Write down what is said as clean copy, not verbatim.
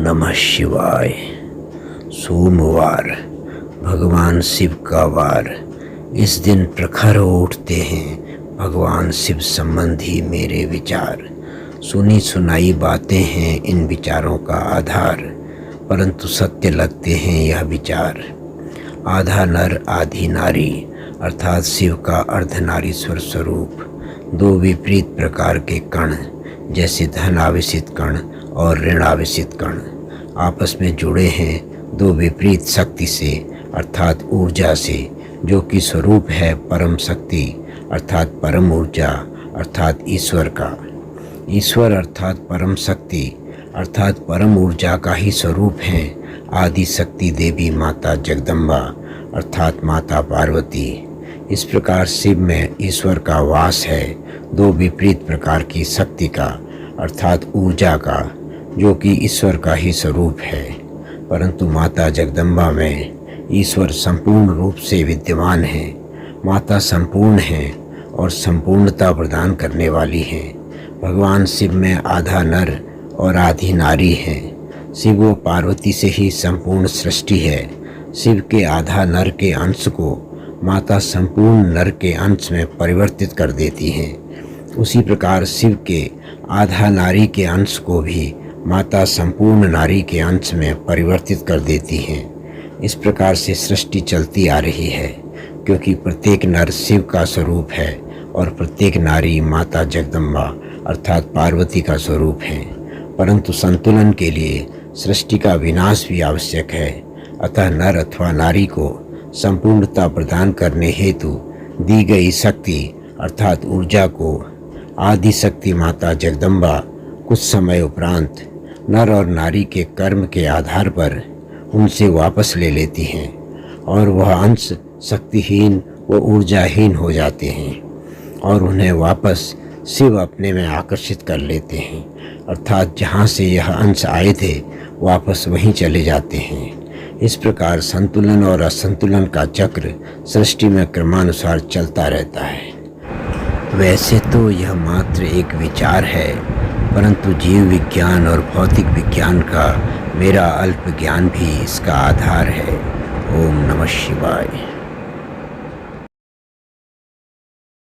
नमः शिवाय। सोमवार भगवान शिव का वार। इस दिन प्रखर हो उठते हैं भगवान शिव संबंधी मेरे विचार। सुनी सुनाई बातें हैं इन विचारों का आधार, परंतु सत्य लगते हैं यह विचार। आधा नर आधी नारी अर्थात शिव का अर्धनारीश्वर स्वरूप। दो विपरीत प्रकार के कण जैसे धन आवेशित कण और ऋण आवेशित कण आपस में जुड़े हैं दो विपरीत शक्ति से अर्थात ऊर्जा से, जो कि स्वरूप है परम शक्ति अर्थात परम ऊर्जा अर्थात ईश्वर का। ईश्वर अर्थात परम शक्ति अर्थात परम ऊर्जा का ही स्वरूप है आदि शक्ति देवी माता जगदम्बा अर्थात माता पार्वती। इस प्रकार शिव में ईश्वर का वास है दो विपरीत प्रकार की शक्ति का अर्थात ऊर्जा का, जो कि ईश्वर का ही स्वरूप है। परंतु माता जगदम्बा में ईश्वर संपूर्ण रूप से विद्यमान है। माता संपूर्ण है और संपूर्णता प्रदान करने वाली है। भगवान शिव में आधा नर और आधी नारी है। शिव व पार्वती से ही संपूर्ण सृष्टि है। शिव के आधा नर के अंश को माता संपूर्ण नर के अंश में परिवर्तित कर देती हैं। उसी प्रकार शिव के आधा नारी के अंश को भी माता संपूर्ण नारी के अंश में परिवर्तित कर देती हैं। इस प्रकार से सृष्टि चलती आ रही है, क्योंकि प्रत्येक नर शिव का स्वरूप है और प्रत्येक नारी माता जगदम्बा अर्थात पार्वती का स्वरूप है। परंतु संतुलन के लिए सृष्टि का विनाश भी आवश्यक है। अतः नर अथवा नारी को संपूर्णता प्रदान करने हेतु दी गई शक्ति अर्थात ऊर्जा को आदि शक्ति माता जगदम्बा कुछ समय उपरांत नर और नारी के कर्म के आधार पर उनसे वापस ले लेती हैं और वह अंश शक्तिहीन व ऊर्जाहीन हो जाते हैं और उन्हें वापस शिव अपने में आकर्षित कर लेते हैं, अर्थात जहाँ से यह अंश आए थे वापस वहीं चले जाते हैं। इस प्रकार संतुलन और असंतुलन का चक्र सृष्टि में क्रमानुसार चलता रहता है। वैसे तो यह मात्र एक विचार है, परंतु जीव विज्ञान और भौतिक विज्ञान का मेरा अल्प ज्ञान भी इसका आधार है। ओम नमः शिवाय।